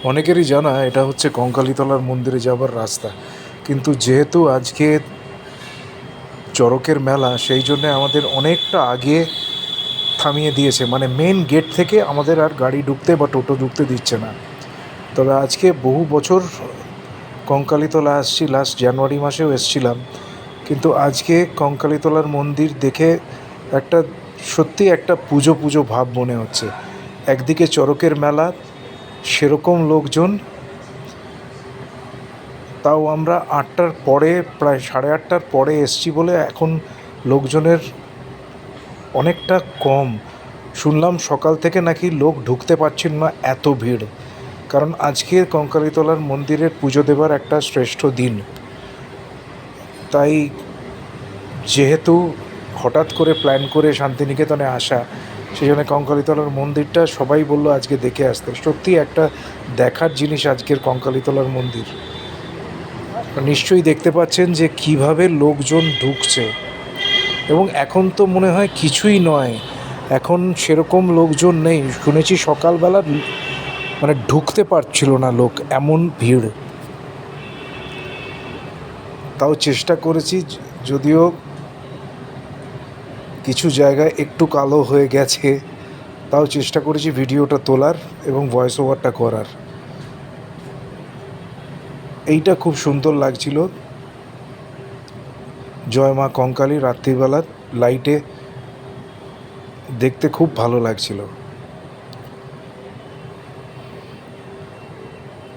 অনেকেরই জানা এটা হচ্ছে কঙ্কালীতলার মন্দিরে যাবার রাস্তা, কিন্তু যেহেতু আজকে চড়কের মেলা সেই জন্যে আমাদের অনেকটা আগে থামিয়ে দিয়েছে, মানে মেন গেট থেকে আমাদের আর গাড়ি ঢুকতে বা টোটো ঢুকতে দিচ্ছে না। তবে আজকে বহু বছর কঙ্কালীতলা আসছি, লাস্ট জানুয়ারি মাসেও এসছিলাম, কিন্তু আজকে কঙ্কালীতলার মন্দির দেখে একটা সত্যি একটা পুজো পুজো ভাব মনে হচ্ছে। একদিকে চড়কের মেলা, সেরকম লোকজন, তাও আমরা 8টার পরে, প্রায় 8:30টার পরে এসছি বলে এখন লোকজনের অনেকটা কম। শুনলাম সকাল থেকে নাকি লোক ঢুকতে পারছেন না, এত ভিড়। কারণ আজকে কঙ্কালীতলার মন্দিরের পুজো দেবার একটা শ্রেষ্ঠ দিন। তাই যেহেতু হঠাৎ করে প্ল্যান করে শান্তিনিকেতনে আসা, সেই জন্য কঙ্কালীতলার মন্দিরটা সবাই বললো আজকে দেখে আসতে। সত্যি একটা দেখার জিনিস আজকের কঙ্কালীতলার মন্দির। নিশ্চয়ই দেখতে পাচ্ছেন যে কিভাবে লোকজন ঢুকছে, এবং এখন তো মনে হয় কিছুই নয়, এখন সেরকম লোকজন নেই। শুনেছি সকালবেলা মানে ঢুকতে পারছিল না লোক, এমন ভিড়। তাও চেষ্টা করেছি, যদিও কিছু জায়গায় একটু কালো হয়ে গেছে, তাও চেষ্টা করেছি ভিডিওটা তোলার এবং ভয়েস ওভারটা করার। এইটা খুব সুন্দর লাগছিল, জয় মা কঙ্কালী রাত্রিবেলা লাইটে দেখতে খুব ভালো লাগছিল।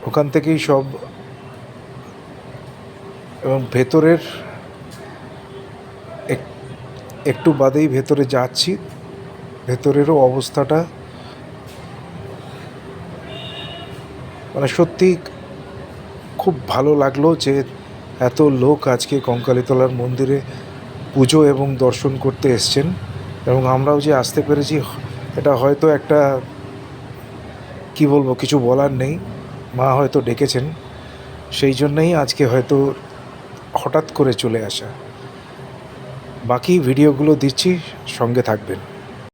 ওখান থেকেই সব, এবং ভেতরের একটু বাদেই ভেতরে যাচ্ছি, ভেতরেরও অবস্থাটা মানে সত্যি খুব ভালো লাগলো যে এত লোক আজকে কঙ্কালীতলার মন্দিরে পুজো এবং দর্শন করতে এসছেন। এবং আমরাও যে আসতে পেরেছি, এটা হয়তো একটা, কি বলবো, কিছু বলার নেই। মা হয়তো ডেকেছেন, সেই জন্যই আজকে হয়তো হঠাৎ করে চলে আসা। বাকি ভিডিওগুলো দিচ্ছি, সঙ্গে থাকবেন।